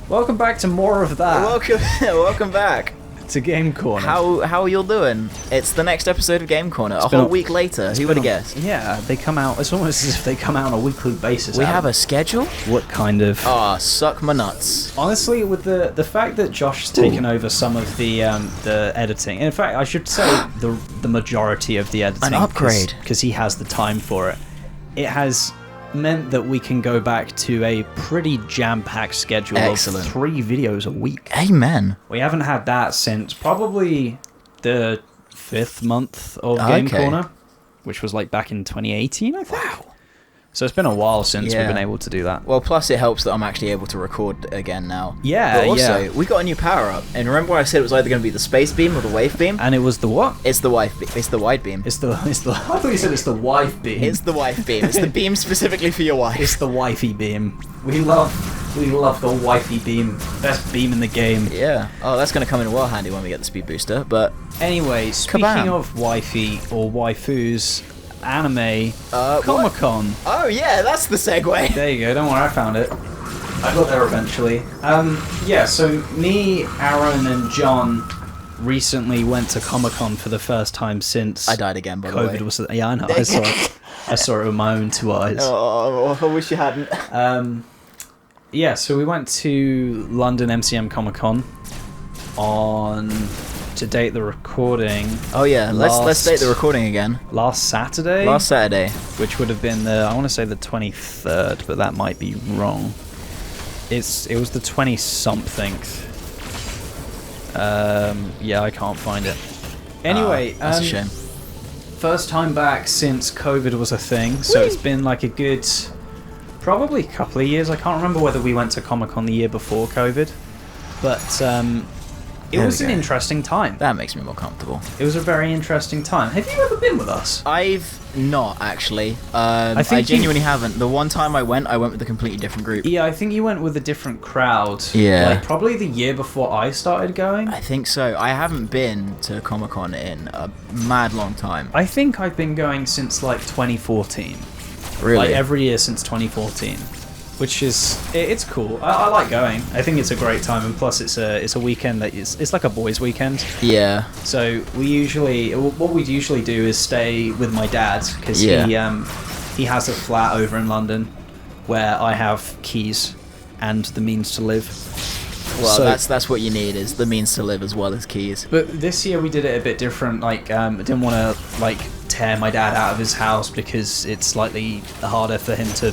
Welcome back to more of that. Welcome back to Game Corner. How are you all doing? It's the next episode of Game Corner. A whole week later. Who would have guessed? Yeah, they come out. It's almost as if they come out on a weekly basis. We have a schedule. What kind of? Suck my nuts. Honestly, with the fact that Josh has taken over some of the editing. In fact, I should say the majority of the editing. An upgrade because he has the time for it. It has meant that we can go back to a pretty jam-packed schedule of 3 videos a week. Amen. We haven't had that since probably the 5th month of Game Corner, which was like back in 2018, I think. Wow. So it's been a while since we've been able to do that. Well, plus it helps that I'm actually able to record again now. Yeah, but also, we got a new power-up. And remember when I said it was either going to be the space beam or the wave beam? And it was the what? It's the wide beam. It's the wide beam. I thought you said it's the wife beam. It's the wife beam. It's the beam specifically for your wife. It's the wifey beam. We love the wifey beam. Best beam in the game. Yeah. Oh, that's going to come in well handy when we get the speed booster. But anyway, speaking of wifey or waifus, anime, Comic-Con. Oh yeah, that's the segue. There you go, don't worry, I found it. I got there eventually. So me, Aaron, and John recently went to Comic-Con for the first time since I died again, by the way. COVID was... Yeah, I know, I saw it. I saw it with my own 2 eyes. Oh, I wish you hadn't. So we went to London MCM Comic-Con on... to date the recording. Oh yeah, let's date the recording again. Last Saturday, which would have been I want to say the 23rd, but that might be wrong. It was the 20-something. I can't find it. Anyway, that's a shame. First time back since COVID was a thing, so it's been like a good, probably a couple of years. I can't remember whether we went to Comic-Con the year before COVID, but it was an interesting time. That makes me more comfortable. It was a very interesting time. Have you ever been with us? I've not, actually. I genuinely haven't. The one time I went with a completely different group. Yeah, I think you went with a different crowd. Yeah. Like, probably the year before I started going. I think so. I haven't been to Comic-Con in a mad long time. I think I've been going since, like, 2014. Really? Like, every year since 2014. Which is, it's cool. I like going. I think it's a great time, and plus it's a weekend that it's like a boys' weekend. Yeah. So what we'd usually do is stay with my dad, because he has a flat over in London where I have keys and the means to live. Well, that's what you need, is the means to live as well as keys. But this year we did it a bit different. Like, I didn't want to tear my dad out of his house, because it's slightly harder for him to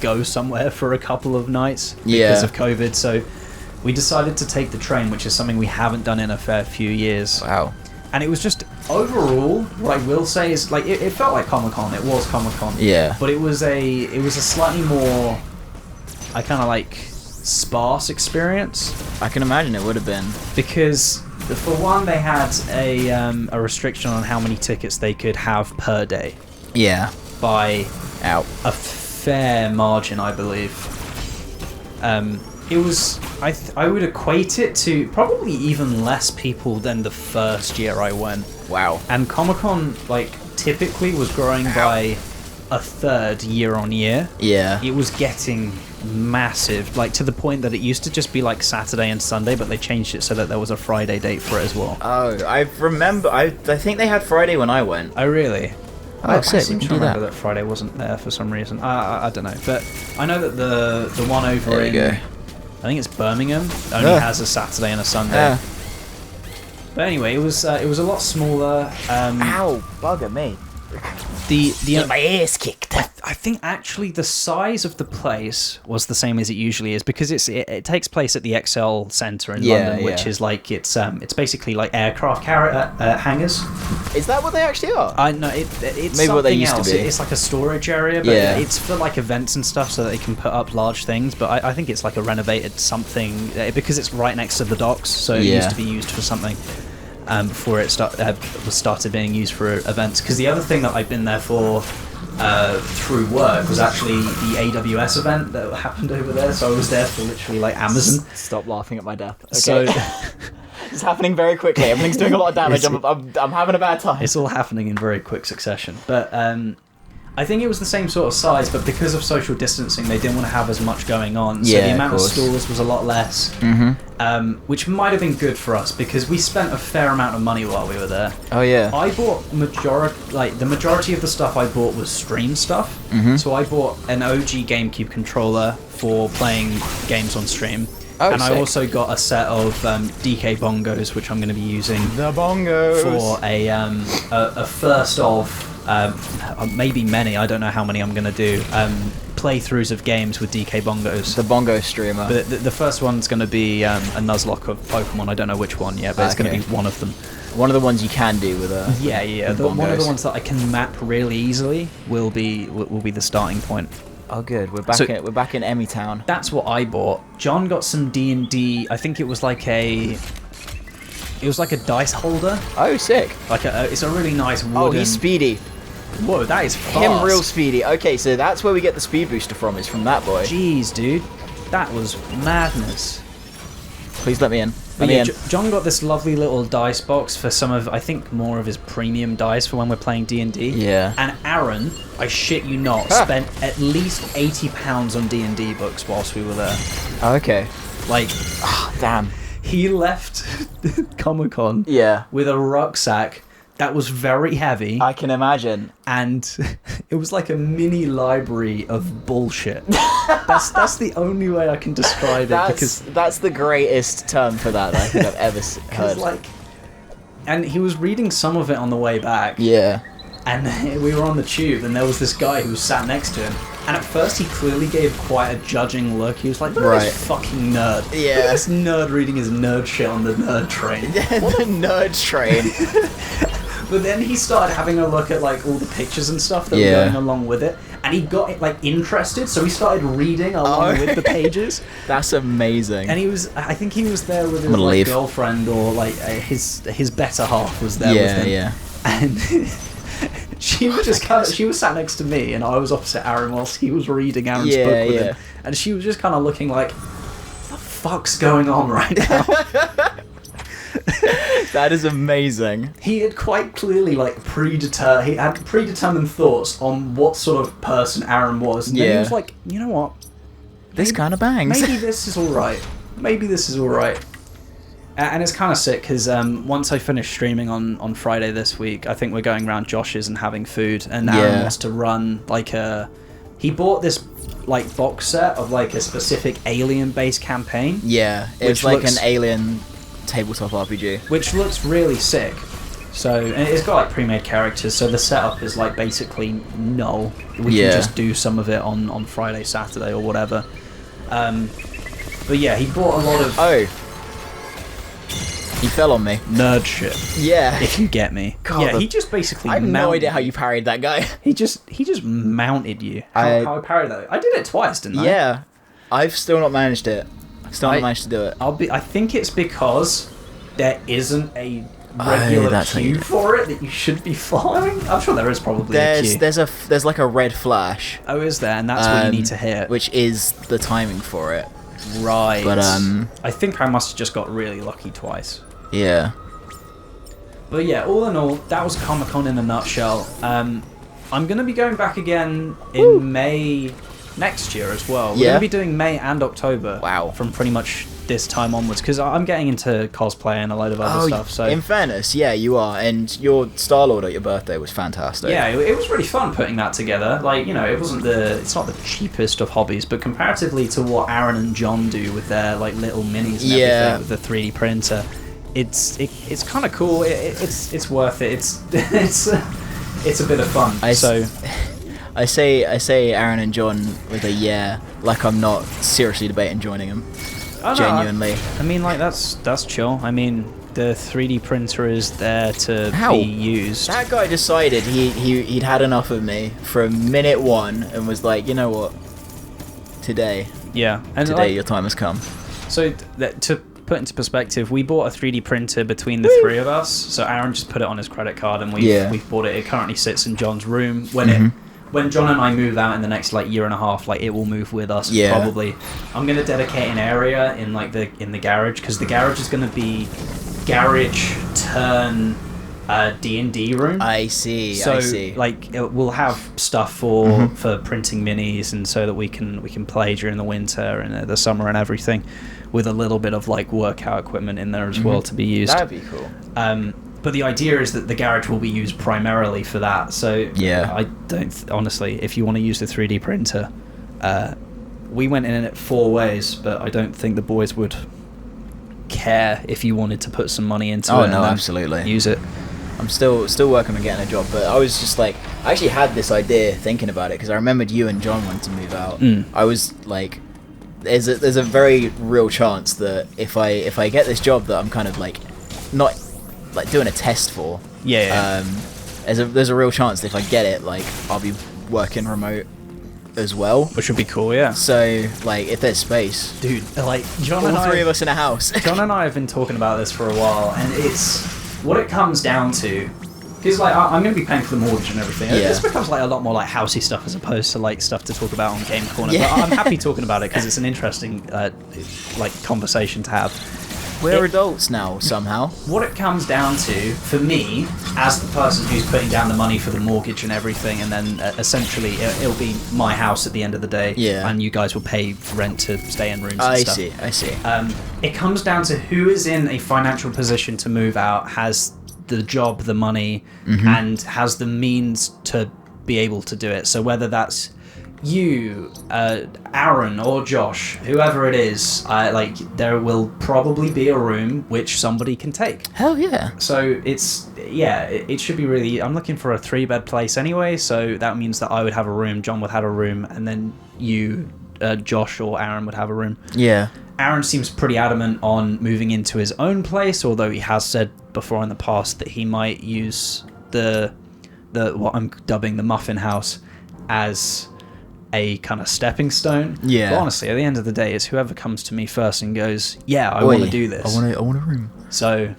go somewhere for a couple of nights because of COVID, so we decided to take the train, which is something we haven't done in a fair few years. Wow. And it was just, overall, what I will say is, like, it felt like Comic-Con. It was Comic-Con. Yeah. But it was a slightly more, sparse experience. I can imagine it would have been. Because, for one, they had a restriction on how many tickets they could have per day. Yeah. By a fair margin, I believe. It was, I would equate it to probably even less people than the first year I went. Wow. And Comic-Con, typically was growing by a third year on year. Yeah. It was getting massive, to the point that it used to just be Saturday and Sunday, but they changed it so that there was a Friday date for it as well. Oh, I remember. I think they had Friday when I went. Oh, really? I seem to remember that Friday wasn't there for some reason. I don't know, but I know that the one over I think it's Birmingham, only has a Saturday and a Sunday. Yeah. But anyway, it was a lot smaller. Ow, bugger me. Get my ears kicked. I think actually the size of the place was the same as it usually is, because it takes place at the XL Centre in London, which is it's basically like aircraft hangars. Is that what they actually are? I know it's maybe what they used else. to be. It's like a storage area, but it's for events and stuff, so that they can put up large things. But I think it's like a renovated something, because it's right next to the docks, so it used to be used for something. Before it started being used for events. Because the other thing that I've been there for through work was actually the AWS event that happened over there. So I was there for literally Amazon. Stop laughing at my death. Okay. So it's happening very quickly. Everything's doing a lot of damage. I'm having a bad time. It's all happening in very quick succession. But I think it was the same sort of size, but because of social distancing, they didn't want to have as much going on. So the amount of stalls was a lot less, which might have been good for us because we spent a fair amount of money while we were there. Oh yeah. I bought the majority of the stuff I bought was stream stuff. So I bought an OG GameCube controller for playing games on stream. Oh, and sick. I also got a set of DK bongos, which I'm going to be using The bongos for a first of maybe many. I don't know how many I'm going to do. Playthroughs of games with DK bongos. The bongo streamer. But the first one's going to be a Nuzlocke of Pokemon. I don't know which one yet, but it's going to be one of them. One of the ones you can do with a one of the ones that I can map really easily will be the starting point. Oh, good. We're back in Emmy Town. That's what I bought. John got some D&D. I think it was like a dice holder. Oh, sick. It's a really nice wooden. Oh, he's speedy. Whoa, that is fast. Him real speedy. Okay, so that's where we get the speed booster from. Is from that boy. Jeez, dude, that was madness. Please let me in. John got this lovely little dice box for some of, I think, more of his premium dice for when we're playing D&D. Yeah. And Aaron, I shit you not, spent at least £80 on D&D books whilst we were there. Oh, okay. Like, damn. He left Comic-Con with a rucksack that was very heavy. I can imagine. And it was like a mini library of bullshit. That's the only way I can describe it. Because that's the greatest term for that I think I've ever heard. And he was reading some of it on the way back. Yeah. And we were on the tube, and there was this guy who sat next to him. And at first, he clearly gave quite a judging look. He was like, look at this fucking nerd. Yeah. Look at this nerd reading his nerd shit on the nerd train. The nerd train. But then he started having a look at like all the pictures and stuff that were going along with it, and he got like interested, so he started reading along with the pages. That's amazing. And I think he was there with his girlfriend or like his better half was there with him. Yeah. And she was she was sat next to me, and I was opposite Aaron whilst he was reading Aaron's book with him, and she was just kind of looking like, what the fuck's going on right now? That is amazing. He had quite clearly he had predetermined thoughts on what sort of person Aaron was, and then he was like, you know what, this kind of bangs. Maybe this is alright. And it's kind of sick because once I finish streaming on Friday this week, I think we're going around Josh's and having food, and Aaron wants to run he bought this like box set of like a specific alien based campaign. Yeah, it's like an alien tabletop RPG, which looks really sick. So, and it's got like pre-made characters, so the setup is like basically null. We can just do some of it on Friday, Saturday, or whatever. But yeah, he bought a lot of. Oh, he fell on me. Nerd shit. Yeah, if you get me. God, he just basically. I have no idea how you parried that guy. He just mounted you. How I parried that? I did it twice, didn't I? Yeah, I've still not managed it. Still not managed to do it. I think it's because there isn't a regular queue for it that you should be following. I'm sure there is probably a queue. There's like a red flash. Oh, is there? And that's what you need to hit. Which is the timing for it. Right. But I think I must have just got really lucky twice. Yeah. But yeah, all in all, that was Comic-Con in a nutshell. I'm going to be going back again in May next year as well. We're going to be doing May and October. Wow. From pretty much this time onwards, because I'm getting into cosplay and a load of other stuff. So in fairness, yeah, you are, and your Star-Lord at your birthday was fantastic. Yeah, it was really fun putting that together. Like, you know, it's not the cheapest of hobbies, but comparatively to what Aaron and John do with their like little minis and everything with the 3D printer, it's kind of cool. It's worth it. It's a bit of fun. I say Aaron and John with a like I'm not seriously debating joining them. Oh, genuinely. No, I mean, like that's chill. I mean, the 3D printer is there to be used. That guy decided he'd had enough of me from minute one and was like, you know what? Today your time has come. So to put into perspective, we bought a 3D printer between the three of us. So Aaron just put it on his credit card, and we've bought it. It currently sits in John's room. When John and I move out in the next like year and a half, like it will move with us probably. I'm gonna dedicate an area in like in the garage, because the garage is gonna be garage turn D&D room. I see. So I see. like we'll have stuff for printing minis, and so that we can play during the winter and the summer and everything, with a little bit of like workout equipment in there as well to be used. That'd be cool. But the idea is that the garage will be used primarily for that. So yeah, I don't honestly. If you want to use the 3D printer, we went in it 4 ways, but I don't think the boys would care if you wanted to put some money into it. Oh no, absolutely. Use it. I'm still working on getting a job, but I was just like, I actually had this idea thinking about it because I remembered you and John wanted to move out. I was like, there's a very real chance that if I get this job that I'm kind of like not like doing a test for, there's a real chance that if I get it, like I'll be working remote as well, which would be cool. Yeah. So like, if there's space, dude, like John all and three of us in a house. John and I have been talking about this for a while, and it's what it comes down to. Because like I'm going to be paying for the mortgage and everything. Yeah. This becomes like a lot more like housey stuff as opposed to like stuff to talk about on Game Corner. Yeah. But I'm happy talking about it because it's an interesting like conversation to have. We're adults now somehow. What it comes down to for me, as the person who's putting down the money for the mortgage and everything, and then essentially it'll be my house at the end of the day. Yeah. And you guys will pay rent to stay in rooms and stuff. I see. It comes down to who is in a financial position to move out, has the job, the money, and has the means to be able to do it. So whether that's you, Aaron, or Josh, whoever it is, like there will probably be a room which somebody can take. Hell yeah! So it should be really. I'm looking for a 3-bed place anyway, so that means that I would have a room, John would have a room, and then you, Josh or Aaron would have a room. Yeah. Aaron seems pretty adamant on moving into his own place, although he has said before in the past that he might use the what I'm dubbing the Muffin House as a kind of stepping stone. Yeah. But honestly, at the end of the day, it's whoever comes to me first and goes, "Yeah, I want to do this. I want a room." So,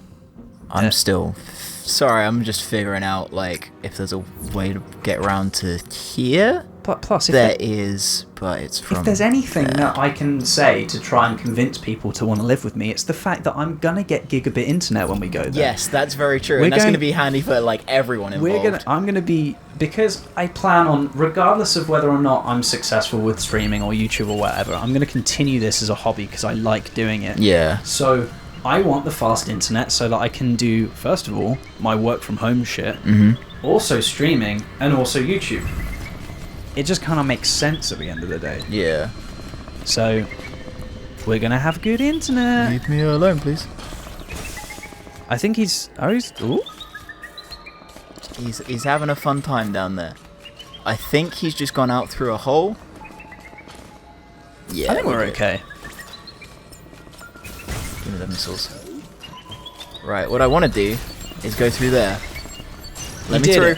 I'm still sorry. I'm just figuring out like if there's a way to get around to here. But plus, there is, but it's from. If there's anything that I can say to try and convince people to want to live with me, it's the fact that I'm gonna get gigabit internet when we go there. Yes, that's very true, and that's gonna be handy for like everyone involved. I'm gonna be, because I plan on, regardless of whether or not I'm successful with streaming or YouTube or whatever, I'm gonna continue this as a hobby because I like doing it. Yeah. So I want the fast internet so that I can do, first of all, my work from home shit, also streaming, and also YouTube. It just kind of makes sense at the end of the day. Yeah. So, we're going to have good internet. Leave me alone, please. I think he's... Ooh. He's having a fun time down there. I think he's just gone out through a hole. Yeah. I think we're okay. Give me the missiles. Right, what I want to do is go through there. Let me through.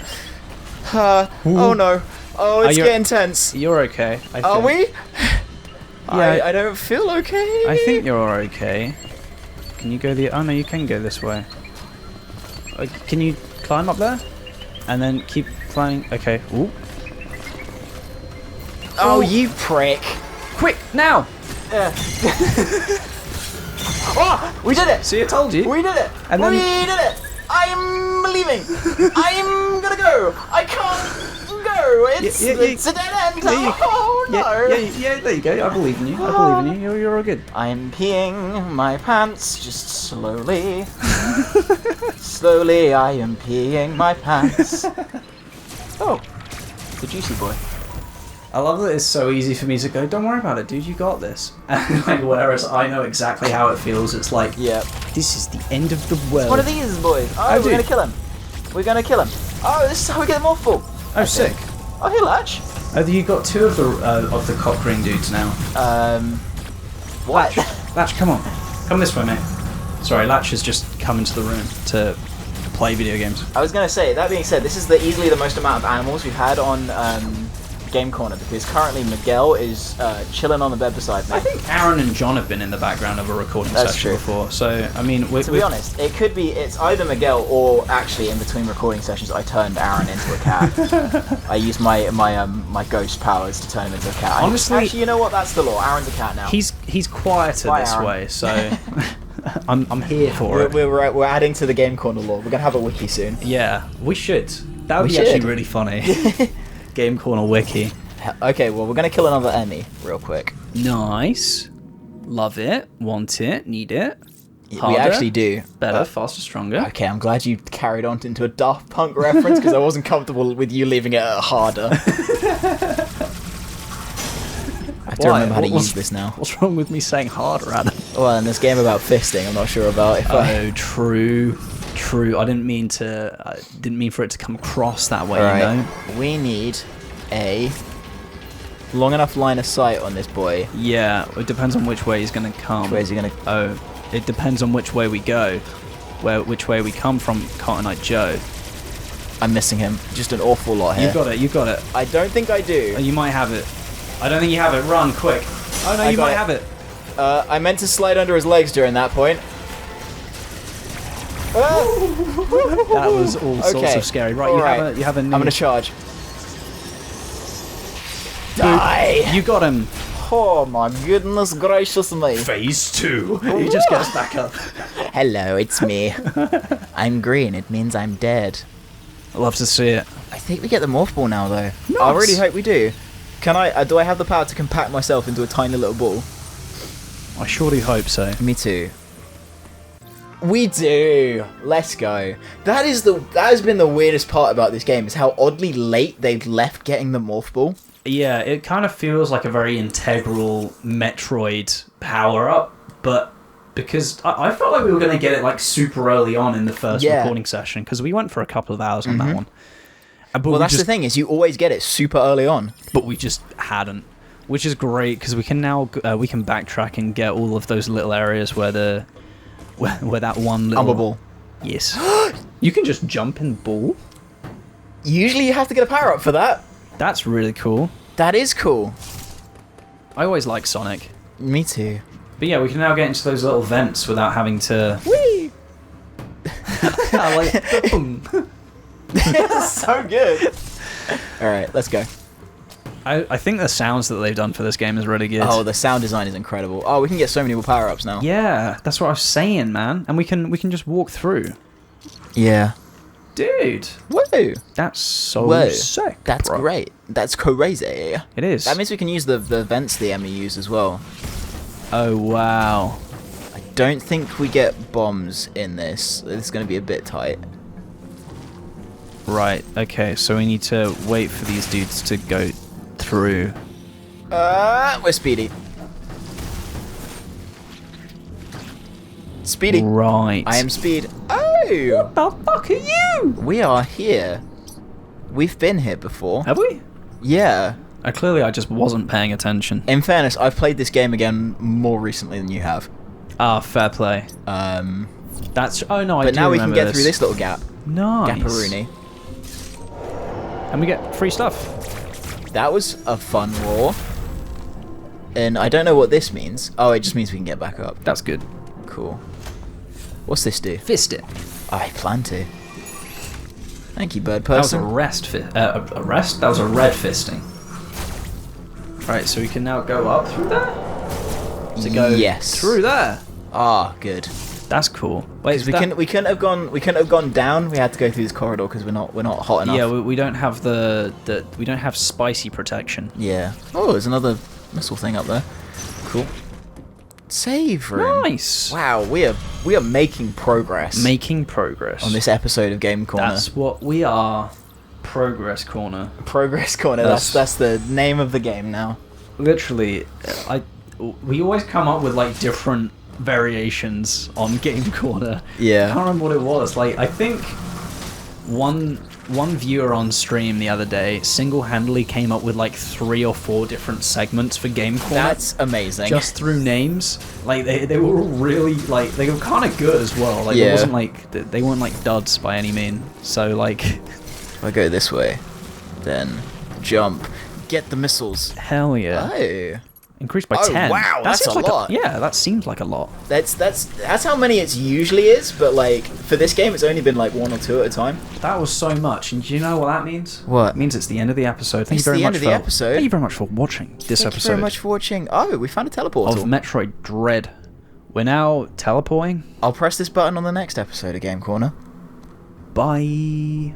Oh no. Oh, it's getting tense. You're okay. I think. Are we? Yeah. I don't feel okay. I think you're okay. Can you go the... Oh, no, you can go this way. Can you climb up there? And then keep climbing... Okay. Ooh. Oh, you prick. Quick, now! Oh, we did it! See, I told you. We did it! And then... We did it! I'm leaving! I'm gonna go! I can't... It's a dead end. Oh no! Yeah, there you go. I believe in you. You're all good. I'm peeing my pants just slowly. Slowly, I am peeing my pants. Oh, the juicy boy. I love that it's so easy for me to go, don't worry about it, dude, you got this. And like, whereas I know exactly how it feels, it's like, this is the end of the world. What are these boys? Oh, we're gonna kill him. We're gonna kill him. Oh, this is how we get them off full. Oh, sick. Oh, hey, Latch. Oh, you got 2 of the cock ring dudes now. What? Latch, come on. Come this way, mate. Sorry, Latch has just come into the room to play video games. I was gonna say, that being said, this is easily the most amount of animals we've had on Game Corner, because currently Miguel is chilling on the bed beside me. I think Aaron and John have been in the background of a recording session before, so I mean, to be honest, it could be it's either Miguel or actually in between recording sessions I turned Aaron into a cat. I used my ghost powers to turn him into a cat. Honestly, actually, you know what? That's the law. Aaron's a cat now. He's quieter this way, so I'm here for it. We're adding to the Game Corner lore. We're gonna have a wiki soon. Yeah, we should. That would be actually really funny. Game Corner wiki. Okay, well, we're gonna kill another enemy real quick. Nice. Love it. Want it. Need it. Harder, we actually do. Better, faster, stronger. Okay, I'm glad you carried on into a Daft Punk reference because I wasn't comfortable with you leaving it at harder. I have to remember how to use this now. What's wrong with me saying harder, Adam? Well, in this game about fisting, I'm not sure about if true. I didn't mean for it to come across that way, you know? We need a long enough line of sight on this boy. Yeah, it depends on which way he's going to come. Which way is he going to... Oh, it depends on which way we go. Which way we come from, Cotton Eye Joe. I'm missing him. Just an awful lot here. You got it. I don't think I do. Oh, you might have it. I don't think you have it. Run, quick. Oh no, you might have it. I meant to slide under his legs during that point. That was all sorts of scary. Right, you have a new... I'm gonna charge. Die! You got him. Oh my goodness gracious me. Phase 2. He just gets back up. Hello, it's me. I'm green, it means I'm dead. I love to see it. I think we get the morph ball now though. Nice. I really hope we do. Can I, do I have the power to compact myself into a tiny little ball? I surely hope so. Me too. We do. Let's go. That has been the weirdest part about this game, is how oddly late they've left getting the morph ball. Yeah, it kind of feels like a very integral Metroid power-up, but because I felt like we were going to get it like super early on in the first recording session, because we went for a couple of hours on that one. But well, that's the thing, is you always get it super early on. But we just hadn't, which is great, because we can now we can backtrack and get all of those little areas where that one little... ball. Yes. You can just jump in the ball? Usually you have to get a power-up for that. That's really cool. That is cool. I always like Sonic. Me too. But yeah, we can now get into those little vents without having to... Whee! boom. So good. Alright, let's go. I think the sounds that they've done for this game is really good. Oh, the sound design is incredible. Oh, we can get so many more power-ups now. Yeah, that's what I was saying, man. And we can just walk through. Yeah. Dude. Whoa. That's so sick. That's great. That's crazy. It is. That means we can use the vents the Emmy use as well. Oh, wow. I don't think we get bombs in this. It's going to be a bit tight. Right, okay, so we need to wait for these dudes to go through. We're speedy. Speedy. Right. I am speed. Oh! What the fuck are you? We are here. We've been here before. Have we? Yeah. Clearly I just wasn't paying attention. In fairness, I've played this game again more recently than you have. Ah, fair play. That's... Oh, no, I do But now we can get this. through this little gap. Nice. Gapperoonie. And we get free stuff. That was a fun war. And I don't know what this means. Oh, it just means we can get back up. That's good. Cool. What's this do? Fist it. I plan to. Thank you, bird That was person. a rest. A rest? That was a red fisting. Right, so we can now go up through there? To go through there. Ah, good. That's cool. Wait, we couldn't have gone down. We had to go through this corridor because we're not hot enough. Yeah, we don't have we don't have spicy protection. Yeah. Oh, there's another missile thing up there. Cool. Save room. Nice. Wow, we are making progress. Making progress on this episode of Game Corner. That's what we are. Progress Corner. Progress Corner. That's the name of the game now. Literally, we always come up with like different variations on Game Corner. Yeah. I can't remember what it was. Like, I think one viewer on stream the other day single-handedly came up with like 3 or 4 different segments for Game Corner. That's amazing. Just through names. Like, they were all really, like, they were kind of good as well. Like, it wasn't like, they weren't like duds by any mean. So, like... If I go this way, then jump. Get the missiles. Hell yeah. Oh. Increased by 10. Wow, that's a lot. Yeah, that seems like a lot. That's how many it usually is, but like for this game, it's only been like 1 or 2 at a time. That was so much, and do you know what that means? What? It means it's the end of the episode. Thank you very much for watching this episode. Thank you very much for watching. Oh, we found a teleportal of Metroid Dread, we're now teleporting. I'll press this button on the next episode of Game Corner. Bye.